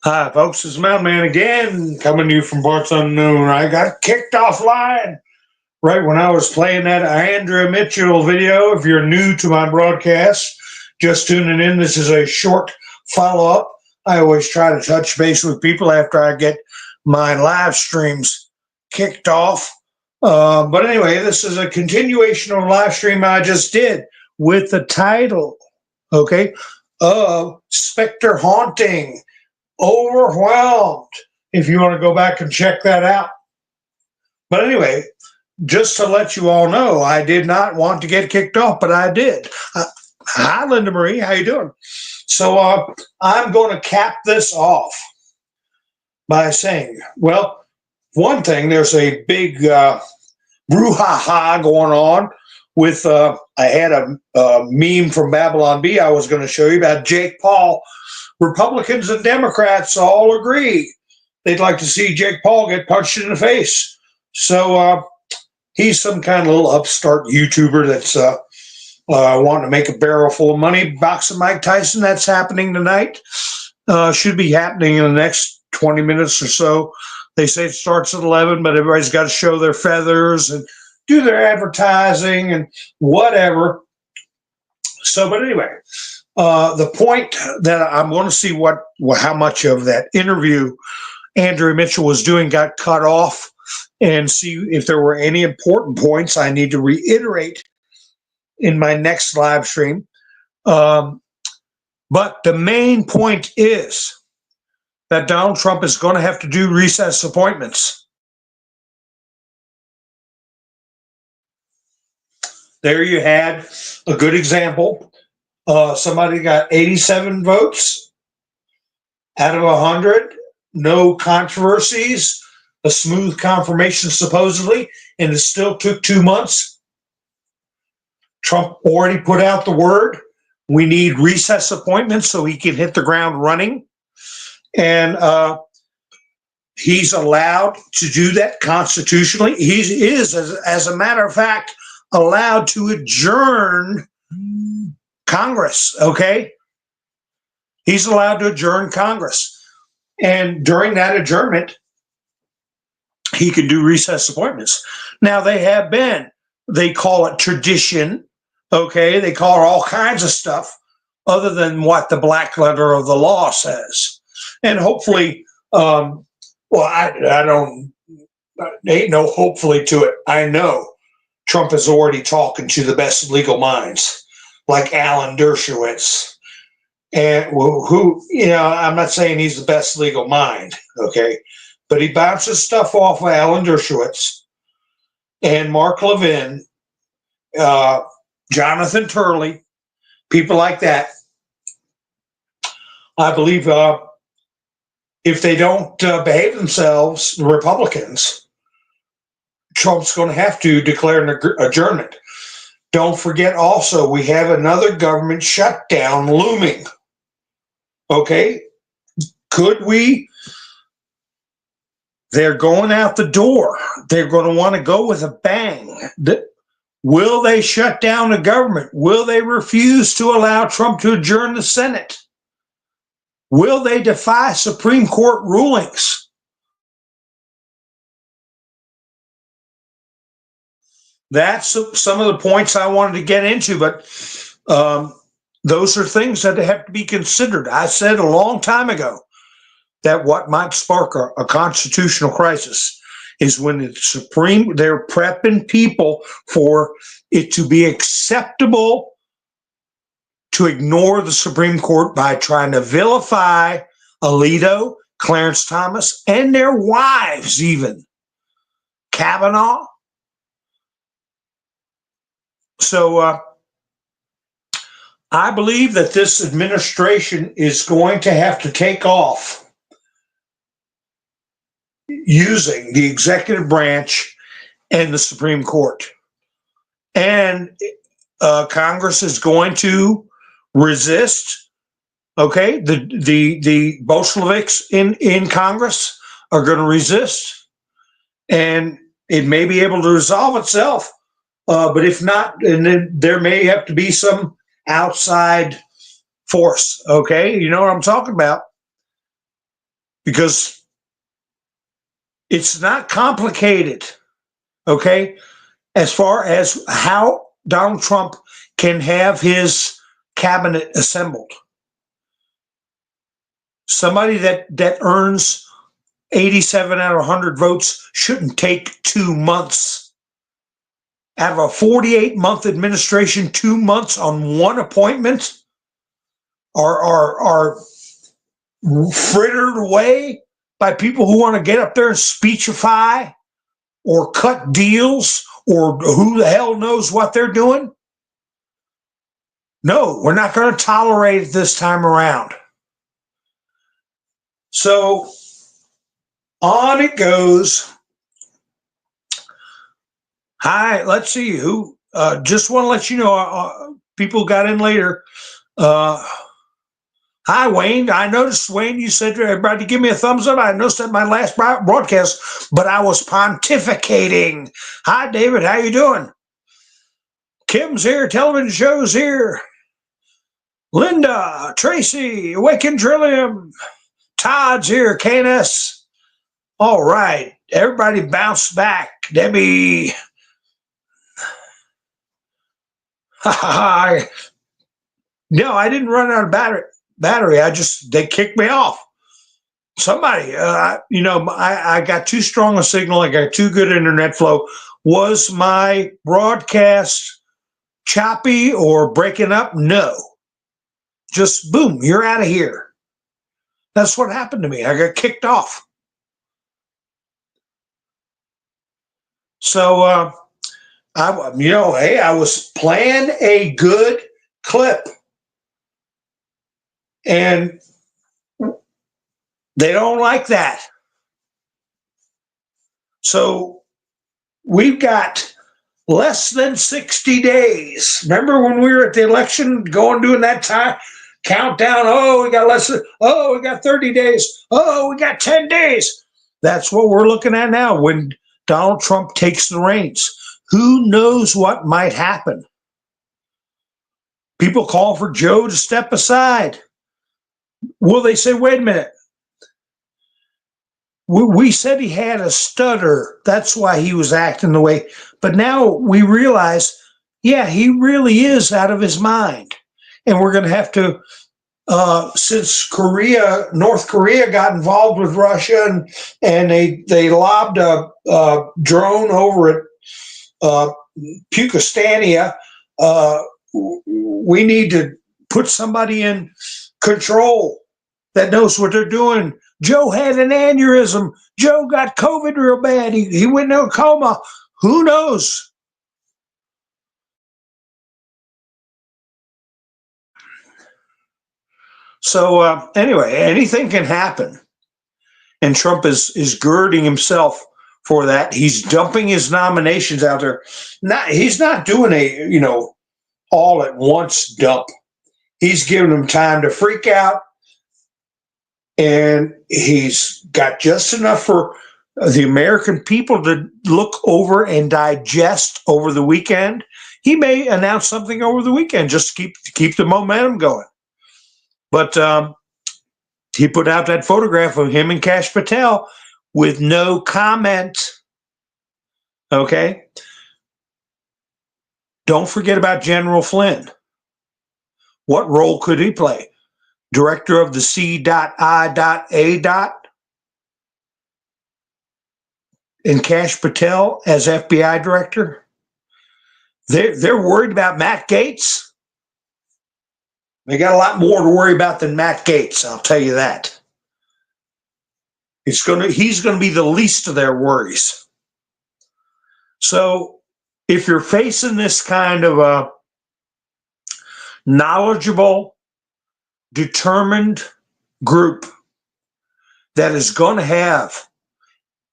Hi, folks. It's Mountain Man again, coming to you from parts unknown. I got kicked offline right when I was playing that Andrea Mitchell video. If you're new to my broadcast, just tuning in, this is a short follow up. I always try to touch base with people after I get my live streams kicked off. But anyway, this is a continuation of a live stream I just did with the title, okay, of Spectre Haunting. Overwhelmed, if you want to go back and check that out. But anyway, just to let you all know, I did not want to get kicked off, but I did. Hi, Linda Marie. How you doing? So I'm going to cap this off by saying, well, one thing, there's a big brouhaha going on with, I had a meme from Babylon Bee I was going to show you about Jake Paul. Republicans and Democrats all agree they'd like to see Jake Paul get punched in the face. So he's some kind of little upstart YouTuber that's wanting to make a barrel full of money boxing Mike Tyson. That's happening tonight. Should be happening in the next 20 minutes or so. They say it starts at 11, but everybody's got to show their feathers and do their advertising and whatever. So, but anyway. The point that I'm going to see how much of that interview Andrea Mitchell was doing got cut off and see if there were any important points I need to reiterate in my next live stream. But the main point is that Donald Trump is going to have to do recess appointments. There you had a good example. Somebody got 87 votes out of 100, no controversies, a smooth confirmation supposedly, and it still took 2 months. Trump already put out the word. We need recess appointments so he can hit the ground running. And he's allowed to do that constitutionally. He is, as a matter of fact, allowed to adjourn Congress, okay? He's allowed to adjourn Congress. And during that adjournment, he can do recess appointments. Now, they call it tradition, okay? They call it all kinds of stuff other than what the black letter of the law says. And hopefully, I don't, ain't no hopefully to it. I know Trump is already talking to the best legal minds, like Alan Dershowitz, and who, I'm not saying he's the best legal mind, okay, but he bounces stuff off of Alan Dershowitz and Mark Levin, Jonathan Turley, people like that. I believe if they don't behave themselves, the Republicans, Trump's going to have to declare an adjournment. Don't forget also, we have another government shutdown looming. Okay? Could we? They're going out the door. They're going to want to go with a bang. Will they shut down the government? Will they refuse to allow Trump to adjourn the Senate? Will they defy Supreme Court rulings? That's some of the points I wanted to get into, but those are things that have to be considered. I said a long time ago that what might spark a constitutional crisis is when the they're prepping people for it to be acceptable to ignore the Supreme Court by trying to vilify Alito, Clarence Thomas, and their wives even, Kavanaugh. So I believe that this administration is going to have to take off using the executive branch and the Supreme Court. And Congress is going to resist. Okay, the Bolsheviks in Congress are going to resist, and it may be able to resolve itself. But if not, and then there may have to be some outside force. Okay, you know what I'm talking about. because it's not complicated, okay, as far as how Donald Trump can have his cabinet assembled. Somebody that earns 87 out of 100 votes shouldn't take 2 months. Out of a 48-month administration, 2 months on one appointment are frittered away by people who want to get up there and speechify or cut deals or who the hell knows what they're doing. No, we're not going to tolerate it this time around. So on it goes. Hi, let's see who. Just want to let you know, people got in later. Hi, Wayne. I noticed, Wayne, you said to everybody to give me a thumbs up. I noticed that my last broadcast, but I was pontificating. Hi, David. How you doing? Kim's here. Television show's here. Linda, Tracy, Awaken Trillium. Todd's here. KNS. All right. Everybody bounce back. Debbie. No, I didn't run out of battery. They kicked me off. Somebody, I got too strong a signal. I got too good internet flow. Was my broadcast choppy or breaking up? No. Just boom, you're out of here. That's what happened to me. I got kicked off. So, I was playing a good clip. And they don't like that. So we've got less than 60 days. Remember when we were at the election doing that time countdown? Oh, we got 30 days. Oh, we got 10 days. That's what we're looking at now when Donald Trump takes the reins. Who knows what might happen? People call for Joe to step aside. Will they say, wait a minute? We said he had a stutter. That's why he was acting the way. But now we realize, yeah, he really is out of his mind. And we're going to have to, since North Korea got involved with Russia and they lobbed a drone over at Pukistania, we need to put somebody in control that knows what they're doing. Joe had an aneurysm. Joe got COVID real bad. He went into a coma. Who knows? So anyway, anything can happen. And Trump is girding himself for that. He's dumping his nominations out there. He's not doing a, all at once dump. He's giving them time to freak out. And he's got just enough for the American people to look over and digest over the weekend. He may announce something over the weekend just to keep the momentum going. But he put out that photograph of him and Kash Patel with no comment. Okay? Don't forget about General Flynn. What role could he play? Director of the C.I.A. and Kash Patel as FBI director. They're worried about Matt Gaetz. They got a lot more to worry about than Matt Gaetz, I'll tell you that. He's going to be the least of their worries. So if you're facing this kind of a knowledgeable, determined group that is going to have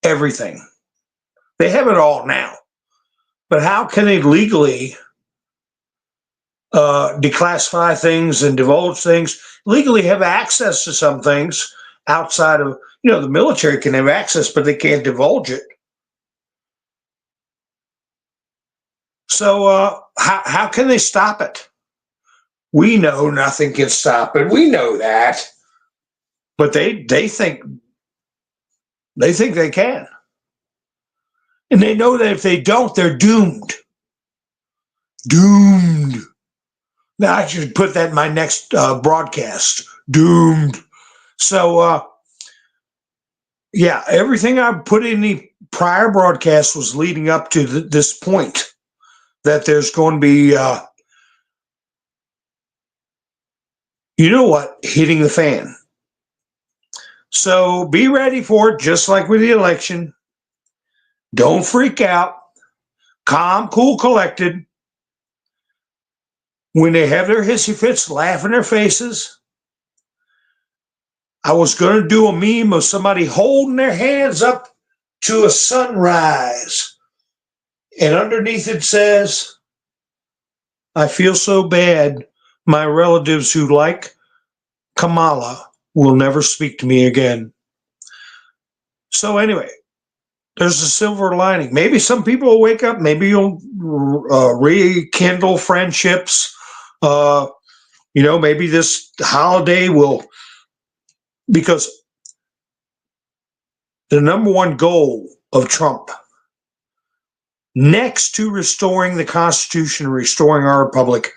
everything. They have it all now. But how can they legally declassify things and divulge things, legally have access to some things outside of, the military can have access, but they can't divulge it. So how can they stop it? We know nothing can stop it. We know that. But they think They think they can. And they know that if they don't, they're doomed. Doomed. Now, I should put that in my next broadcast. Doomed. So, yeah, everything I put in the prior broadcast was leading up to this point that there's going to be, you know what, hitting the fan. So be ready for it, just like with the election. Don't freak out. Calm, cool, collected. When they have their hissy fits, laugh in their faces. I was going to do a meme of somebody holding their hands up to a sunrise. And underneath it says, I feel so bad. My relatives who like Kamala will never speak to me again. So anyway, there's a silver lining. Maybe some people will wake up. Maybe you'll rekindle friendships. Maybe this holiday will, because the number one goal of Trump, next to restoring the Constitution, restoring our republic,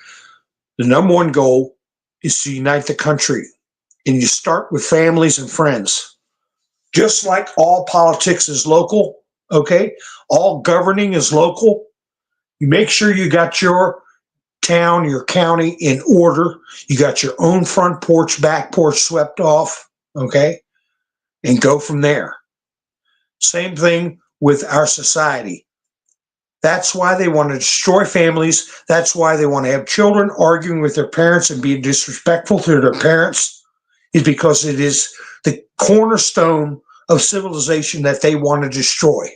the number one goal is to unite the country. And you start with families and friends. Just like all politics is local, okay? All governing is local. You make sure you got your town, your county in order. You got your own front porch, back porch swept off, okay? And go from there. Same thing with our society. That's why they want to destroy families. That's why they want to have children arguing with their parents and being disrespectful to their parents, is because it is the cornerstone of civilization that they want to destroy.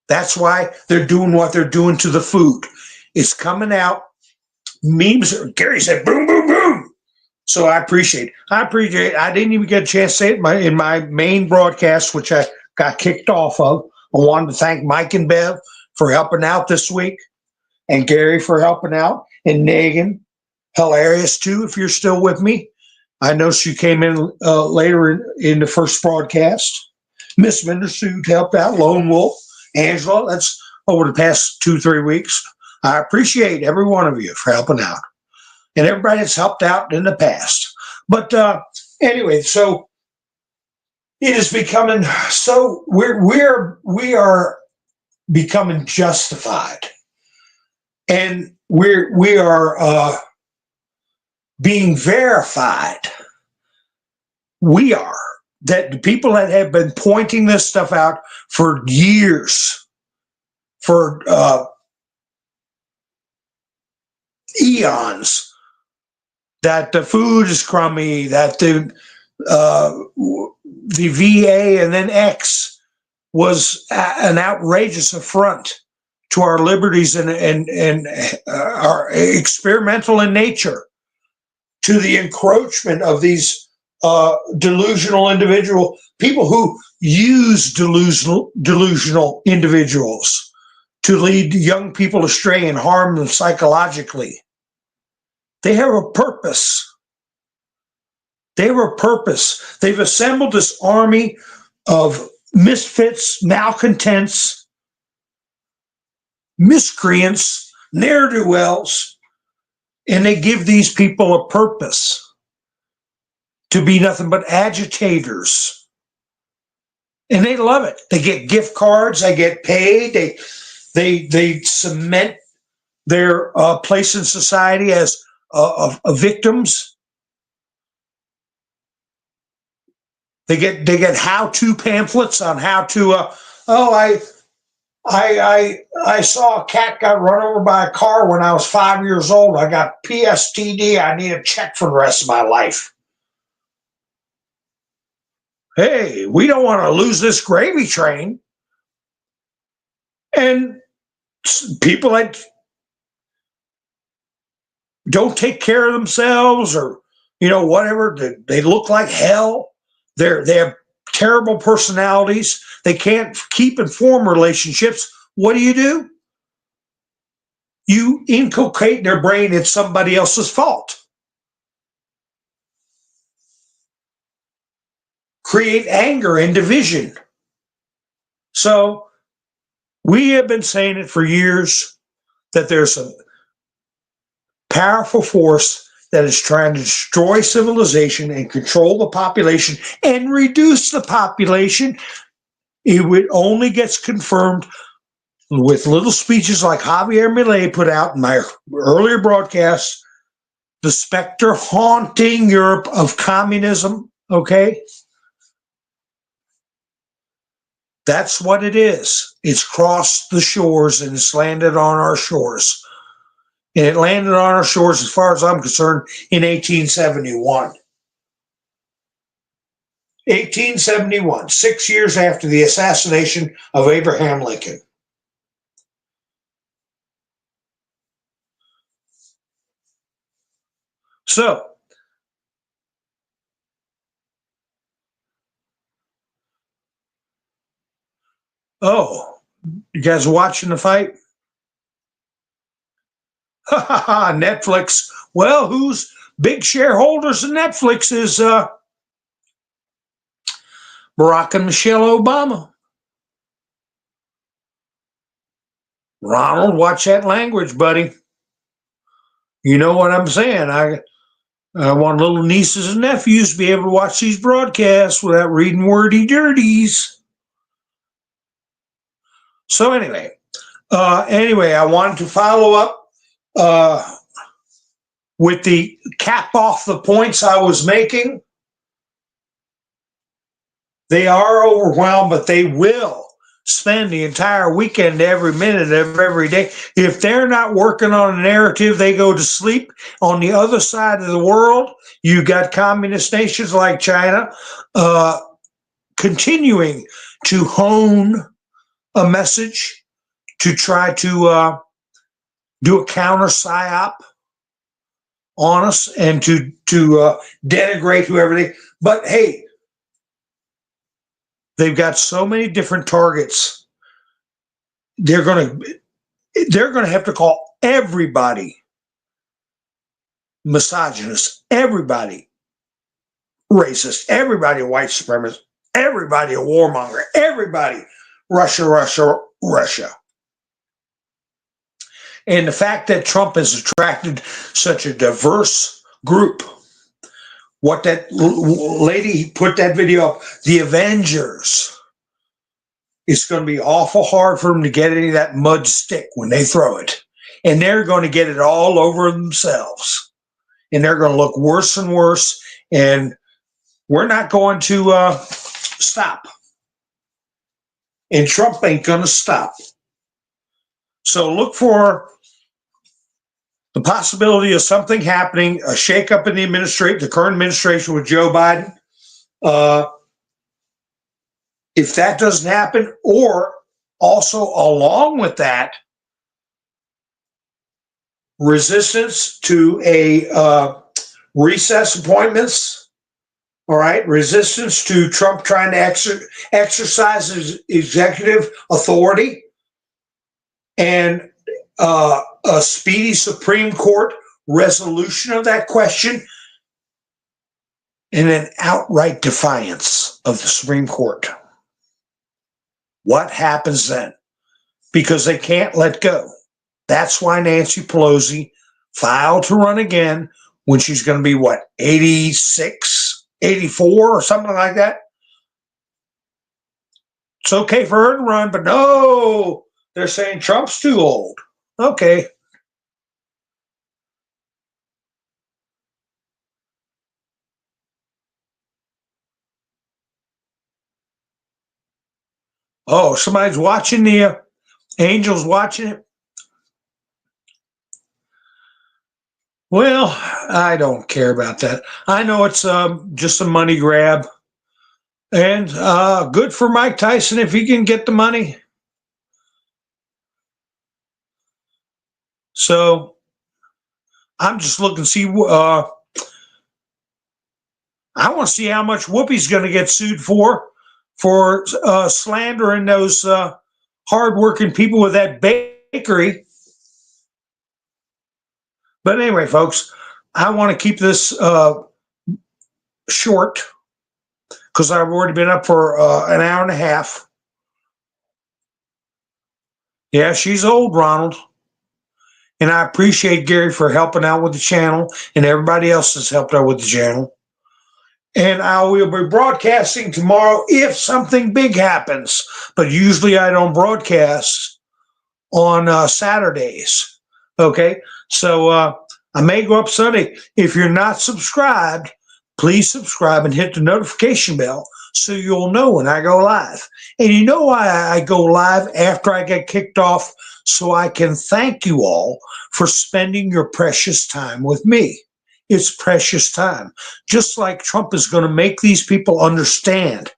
That's why they're doing what they're doing to the food. It's coming out. Memes. Gary said, boom, boom, boom. So I appreciate it. I didn't even get a chance to say it in my main broadcast, which I got kicked off of. I wanted to thank Mike and Bev for helping out this week, and Gary for helping out, and Megan, hilarious too, if you're still with me. I know she came in later in the first broadcast. Miss Mindersuit helped out, Lone Wolf, Angela. That's over the past 2-3 weeks. I appreciate every one of you for helping out, and everybody that's helped out in the past. But anyway, so it is becoming so we are becoming justified, and we are being verified. We are, that the people that have been pointing this stuff out for years, for eons, that the food is crummy, that the VA and then X was an outrageous affront to our liberties and our experimental in nature, to the encroachment of these delusional individual people who use delusional individuals to lead young people astray and harm them psychologically. They have a purpose. They have a purpose. They've assembled this army of misfits, malcontents, miscreants, ne'er-do-wells, and they give these people a purpose to be nothing but agitators. And they love it. They get gift cards, they get paid, they cement their place in society as victims. They get how-to pamphlets on how to. I saw a cat got run over by a car when I was 5 years old. I got PSTD. I need a check for the rest of my life. Hey, we don't want to lose this gravy train. And people that don't take care of themselves, or whatever, they look like hell. They have terrible personalities. They can't keep and form relationships. What do? You inculcate in their brain it's somebody else's fault. create anger and division. So we have been saying it for years that there's a powerful force that is trying to destroy civilization and control the population and reduce the population. It only gets confirmed with little speeches like Javier Milei put out in my earlier broadcasts, the specter haunting Europe of communism, okay? That's what it is. It's crossed the shores and it's landed on our shores. And it landed on our shores, as far as I'm concerned, in 1871. 1871, 6 years after the assassination of Abraham Lincoln. So, oh, you guys watching the fight? Netflix. Well, who's big shareholders in Netflix is Barack and Michelle Obama. Ronald, watch that language, buddy. You know what I'm saying. I want little nieces and nephews to be able to watch these broadcasts without reading wordy dirties. So anyway, I wanted to follow up with the cap off the points I was making. They are overwhelmed, but they will spend the entire weekend, every minute of every day. If they're not working on a narrative, they go to sleep. On the other side of the world, you got communist nations like China continuing to hone a message to try to do a counter psyop on us and to denigrate whoever they. But hey, they've got so many different targets. They're going to have to call everybody misogynist, everybody racist, everybody a white supremacist, everybody a warmonger, everybody Russia, Russia, Russia. And the fact that Trump has attracted such a diverse group, what that lady put that video up, the Avengers, it's going to be awful hard for them to get any of that mud stick when they throw it. And they're going to get it all over themselves. And they're going to look worse and worse. And we're not going to stop. And Trump ain't going to stop. So look for the possibility of something happening, a shakeup in the current administration with Joe Biden. If that doesn't happen, or also along with that, resistance to a recess appointments, all right, resistance to Trump trying to exercise his executive authority, and a speedy Supreme Court resolution of that question, and an outright defiance of the Supreme Court. What happens then? Because they can't let go. That's why Nancy Pelosi filed to run again when she's going to be, what, 86, 84 or something like that? It's okay for her to run, but no, they're saying Trump's too old. Okay. Oh, somebody's watching the Angels watching it. Well, I don't care about that. I know it's just a money grab. And good for Mike Tyson if he can get the money. So I'm just looking to see. I want to see how much Whoopi's going to get sued for slandering those hardworking people with that bakery. But anyway, folks, I want to keep this short. because I've already been up for an hour and a half. Yeah, she's old, Ronald. And I appreciate Gary for helping out with the channel, and everybody else that's helped out with the channel. And I will be broadcasting tomorrow if something big happens. But usually I don't broadcast on Saturdays. Okay, so I may go up Sunday. If you're not subscribed, please subscribe and hit the notification bell so you'll know when I go live. And you know why I go live after I get kicked off? So I can thank you all for spending your precious time with me. It's precious time. Just like Trump is going to make these people understand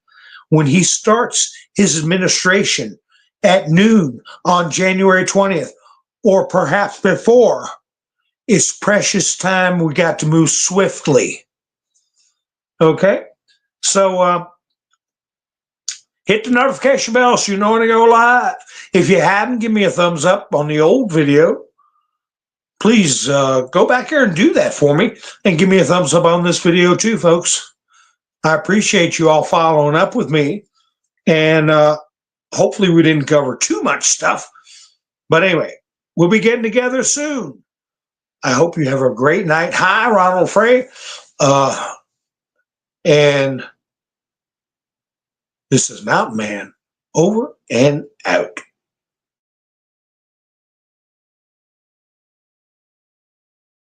when he starts his administration at noon on January 20th, or perhaps before, it's precious time. We got to move swiftly. Okay? So hit the notification bell so you know when I go live. If you haven't, give me a thumbs up on the old video. Please go back here and do that for me. And give me a thumbs up on this video too, folks. I appreciate you all following up with me. And hopefully we didn't cover too much stuff. But anyway, we'll be getting together soon. I hope you have a great night. Hi, Ronald Frey. And this is Mountain Man, over and out.